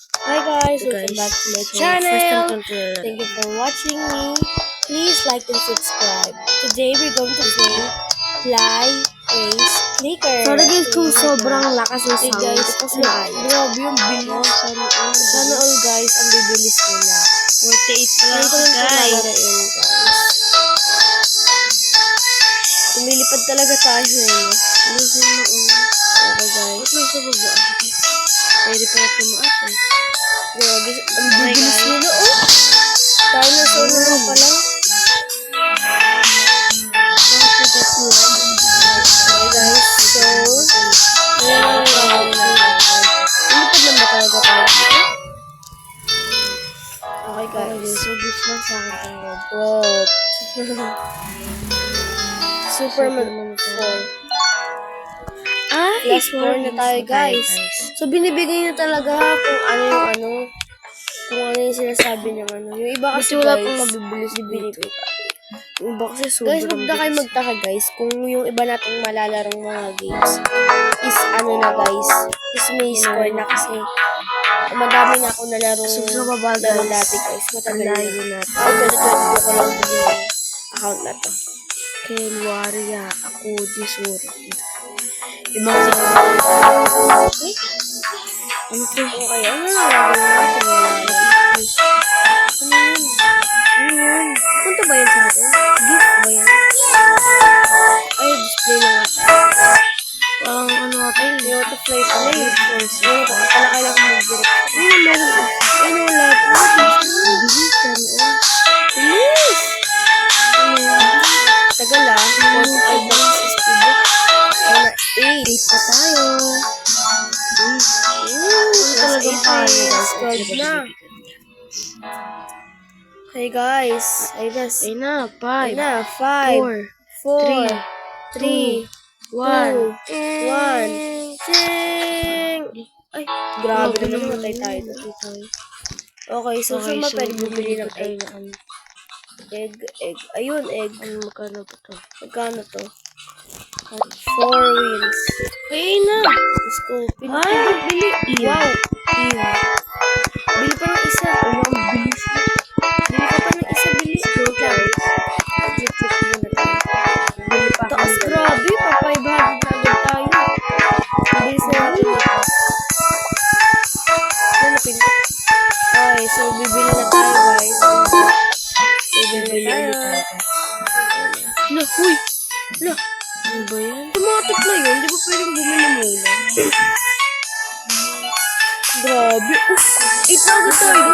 Hi guys, welcome back to my channel. Thank Thank you for watching me. Please like and subscribe. Today we're going to play Fly, Race, Clicker. Sorry guys kung sobrang lakas ng Hey sound. guys, Ito kasi grabe yung bilis. Sana all guys, ang bibilis nila. 48 pa lang Ngayon ko ako lang ito guys. lalaroin, guys. Lumilipad talaga tayo eh. Okay guys. Nasa baba. Pwede pa na tumaas eh. Grabe, ang bibilis nila oh. Dinosaur na lang pala. Okay guys, so ngayon ang lumipad lang ba talaga tayo dito? Okay guys, So gift lang sa akin ang red. wow. Superman 4. Plus 4 na tayo guys. So binibigay niya talaga kung ano yung sinasabi ng ano. Yung iba kasi Kasi wala guys, pong mabibilis binibigay. Yung iba kasi Guys, sobrang huwag na kayo magtaka guys kung yung iba nating malalarong mga games is ano na guys, is may score na kasi madami na ako nalarong Sobrang baba, laro guys. dati guys. Matagal na. Layo natin. Ako 2022 ko lang bigyan ng account na to. Ken Waria, ako Jisur. Ibang sa Okay? ano to? Okay, ano na gagawin natin? Ano yun? Ano yan? Punta ba yan sa atin? Gift ba yan? Ay, display na nga. Parang ano natin? May auto-fly pala yun. Ano ko, akala kailangan ko mag-direct. Ano meron? Ano wala po? Bilis yan. Bilis! Tagal ah. 45 lang sa speed. Ay na, 8. 8 pa tayo. Talagang tayo, guys. 12 na. Hey guys. Ay guys. Ay na, Ay 5, na, 5, 4, 3, 1. 1. Ching! Ay, grabe naman namatay tayo doon. Okay, so saan ba pwede bumili ng egg? Egg. Ayun, egg. Ano magkano ba to? Magkano to? 4 wins. Ay na! Let's go. Bili. Wow. Bili pa ng isa. Ang bilis. Bili ka pa ng isa. Bili. Wait lang. Click muna tayo. Bili pa Taas, grabe. Pa 500 na agad tayo. Ang bilis na natin ito. Nanapin. Okay, so bibili na tayo guys. Bibili na tayo. La, huy! La! Ano ba yan? Yung mga tatlo yun, di ba pwedeng bumili muna? Grabe. 8 na agad tayo.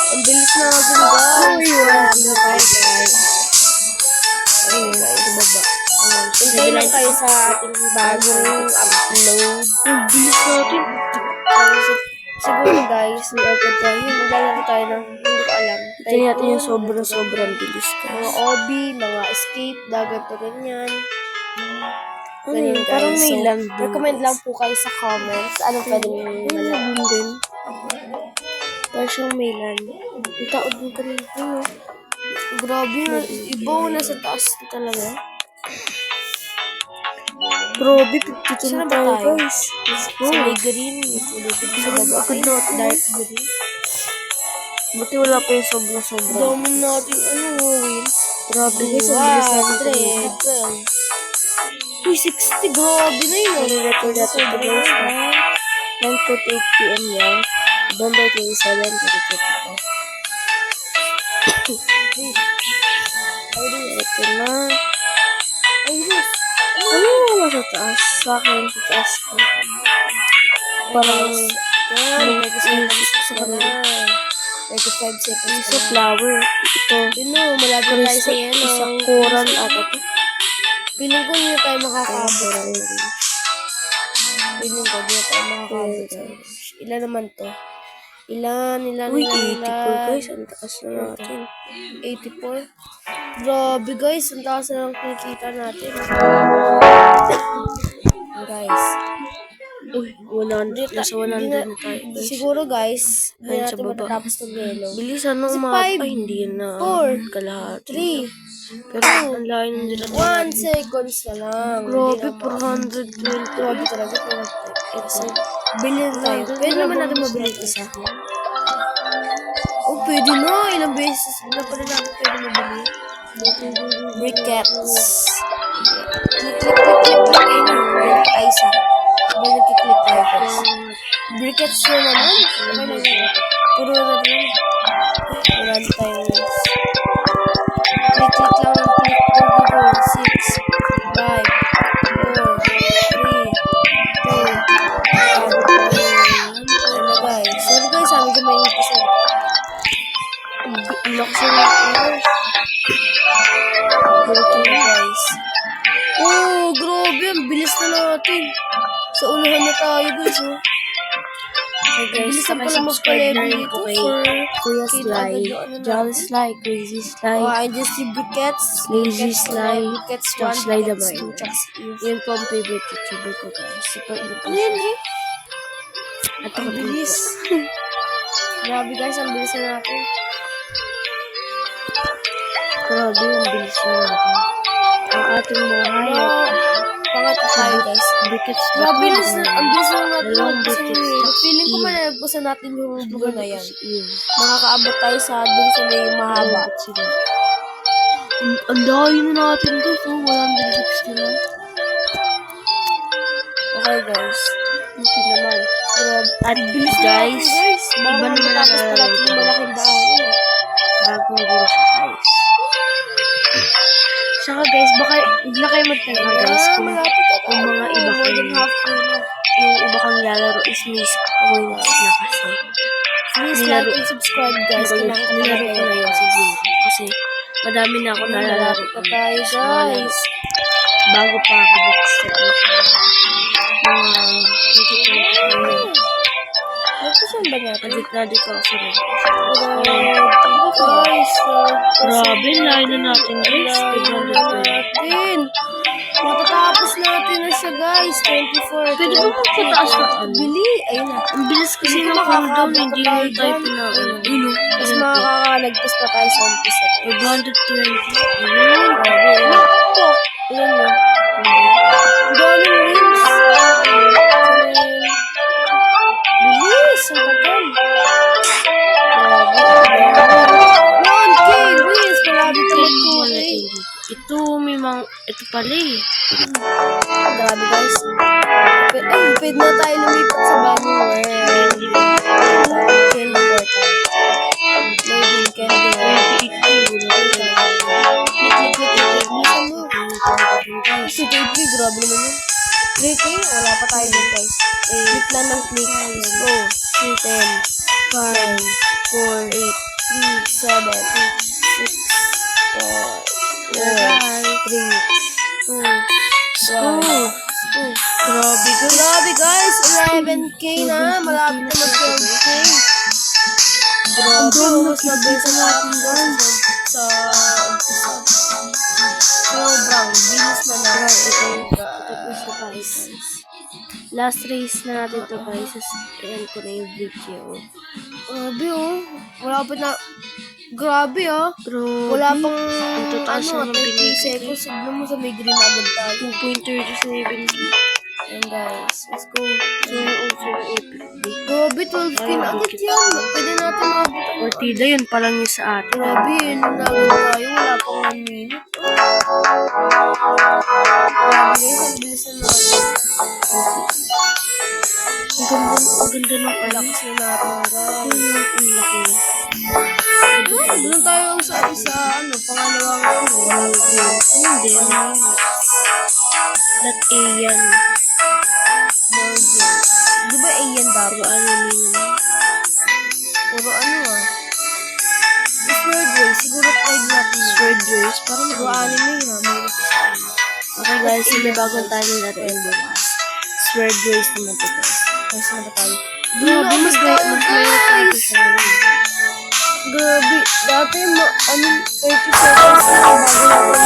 Ang bilis na agad guys. na tayo guys. Ayun guys. Baba. Hintay lang kayo sa ating bagong upload. Ang bilis natin. Siguro guys, mag-upload tayo. Maglalaro tayo ng hindi ko alam. Ito natin yung sobrang bilis Mga guys. OB, mga escape, dagat to ganyan. Ganyan guys. Parang may So, land din, recommend guys. lang po kayo sa comments. Anong pwede nyo malaro? Ano din? Parang siyang may land. Ang taod din kami. Ano? Grabe na. Iba nasa taas na talaga. Grabe, 52 Saan na ba tayo tayo? guys. Let's go. Sa may green. Ulitin sa baba. Agad natin. Dark green. Buti wala pa yung sobrang. Dami natin wins. Grabe guys, ang bilis natin. 100. Uy, 60. Grabe na yun. Record natin ito guys na 9:48 PM yan. November 27, 2024. Ito na. Ayos. Ano yung wala sa taas? Sa akin, sa taas ko. Parang Yan. 36 sa kanila. 35 seconds. Isa flower. Ito. Yun no, malapit tayo sa yan. Isa coral ata to. Piling ko hindi tayo makakabot. Coral. Piling ko hindi tayo makakabot. Ilan naman to? Ilan. Uy, 84 guys. Ang taas na natin. 84. Grabe guys, ang taas na lang kinikita natin. Guys. Uy, 100. Nasa 100 na tayo, guys. Siguro guys, hindi Ayun sa natin baba. matatapos ng yelo. Bilisan ng Kasi mapa. 5, Ay, hindi yun na. 4, Kalahati. 3, Pero ang layo ng dila. 1 seconds na lang. Grabe, Hindi na 420. grabe talaga. So, bilhin tayo. Pwede naman natin mabili isa. Oh, pwede na. Ilang beses na pala natin pwede mabili. Briquettes. Click. Ayun na. Ay, isa. Sabay nagkiklik tayo guys. Briquettes na naman. Okay na yun. Puro na naman. Wala na tayo guys. Click lang ng click. Go. 6, 5, 4, 3, 2, 1. Ano guys? Sorry guys, sabi ko may kasi. Lock siya na guys. Okay guys. Oh, grabe. Ang bilis na natin. Sa unahan na tayo guys. Oh. Okay guys, Bilisan pala subscribe na magpa-level rin dito po kay for Kuya kid Sly, agad yung ano Jolly natin. Sly, Crazy Sly, Oh, I just see Briquettes. Lazy Sly, Briquettes tsaka 1, Sly the Briquettes 2, Miner. tsaka si Eve. Yan po ang favorite YouTuber ko guys. Support niyo po Ano yan, siya. Dre? At Ang ako din bilis. po. Grabe guys, ang bilis na natin. Grabe, ang bilis na natin. Ang ating mga Ano, hayop. pangatlo tayo guys. Briquettes ba? Grabe, ang bilis na natin. Dalawang Kasi briquettes. feeling ko malagpasan natin yung buga na yan. Si Eve. Makakaabot tayo sa dun sa may mahaba. Abot sila. Ang dahil na natin guys. Oh, 160 na. Okay guys. Ito naman. Grabe. At Bilis na natin guys, guys. iba Baka naman ang matapos pa natin yung malaking daan. bagong game siya guys. Saka guys, baka huwag na kayo magtaka guys kung malapit na yung mga iba More than kang halfway na. yung iba kang lalaro is miss points na kasi. Please Nilaro- like and subscribe guys. Kailangan ko Nilaro ko na yun siguro. Kasi madami na ako nalalaro. Malapit na tayo guys. Bago pa ako bookstep. Nagpasan ba natin? Addict na dito ako sa rin. Guys. Grabe, layo na natin guys. Natin. Matatapos natin na siya guys. 24. Pwede ba magpataas na ano? Bili. Ayun na. Ang bilis kasi Hindi ko ng countdown, makakabot hindi tayo mo tayo dyan. pinaano. Mas makakalagpas pa tayo sa umpisa. 520. Grabe. Ito. Ayan mo. Ang daming wins. Bilis. Ang tagal. Grabe. 1K wins. Malapit na mag-2K. Ito, may mga, ito pala eh. Grabe guys. Ay, pwede na tayo lumipat sa bagong world. Candy portal. Loading candy world. Click. Bilisan mo. Si KP, grabe naman yun. 3K? Wala pa tayo dun guys. Click lang ng click. Let's go. 10, 5, 4, 8, 3, 7, 6, 5, 4, 3, 2, 1. Grabe guys, 11K na. Malapit na mag-12K. Grabe, mas mabilis na natin guys sa umpisa. Sobrang bilis na natin. Last race na natin to guys. Ayan ko na yung video. Grabe oh. Malapit na. Grabe oh. Grabe. Wala pang Ang tataas na ng 30 binigay. seconds. Signan mo sa may green na agad tayo. 2.37. Ayan guys, let's go. So, also yung epic. Grabe, 12K na agad yan. Pwede natin maabutan. Partida yun pa lang yung sa atin. Grabe, yun na agad tayo. Wala pang 1 minute. Grabe guys, ang bilis na natin. Ang ganda ng Malakas na natin guys. Ang laki. Doon tayo sa pangalawang ano. Wala pa yun. Hindi. That A yan. Di ba A yan dapat? Ano nila? Puro ano ah. Sword race. Siguro try natin yun. Sword race. Parang Puro anime yun ah. May Okay guys, may bagong tayo natin bukas. Sword race naman ito guys. Ayos na ba tayo? Grabe, mas may tayo sa Grabe. Dati, 30 seconds na bago natin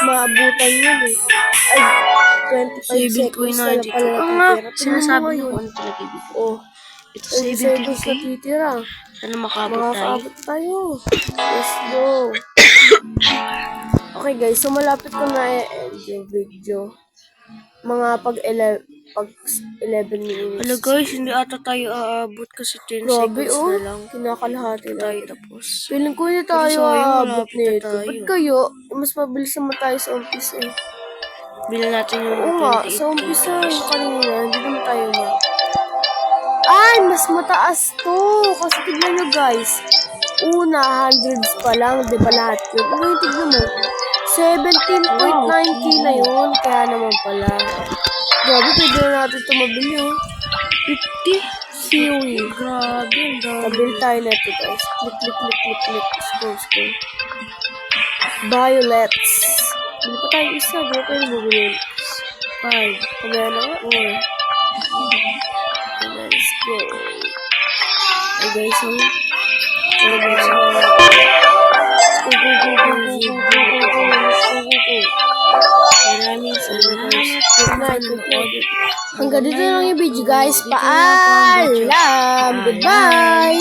maabutan yun eh. Ay, 25 seconds na lang pala natitira. Sinasabi Tingnan niyo mo kung ngayon. ano talaga ibig ko. Oh, Ito 30 seconds 70k. natitira. Sana makabot tayo. Makakaabot tayo. Let's go. Okay guys, so malapit ko na i-end yung video. Mga pag 11 minutes. Hello guys, hindi ata tayo aabot kasi 10 Grabe seconds oh, na lang. kinakalahati na. Tayo tapos. Feeling ko hindi Pero tayo sayang, aabot malapit na nito. tayo. Ba't kayo? Mas mabilis naman tayo sa umpisa eh. Bilang natin yung Oo nga, 28 sa umpisa guys. yung kanina, hindi naman tayo Ay, mas mataas to. Kasi tignan nyo guys. Una, hundreds pa lang, di ba lahat yun? Ano yung tignan mo? 17.9k na yun. Kaya naman pala. Grabe, pwede na natin ito mabili oh. 50 Kiwi. Grabe, ang dami. Mabili tayo na ito guys. Click. Scroll. Violets. Bili pa tayo isa. Di ba pwede bumili? 5. Pagaya na nga. 4. Let's go. Hey guys, so. Maraming salamat. Hanggang dito lang yung video guys. Paalam! Goodbye!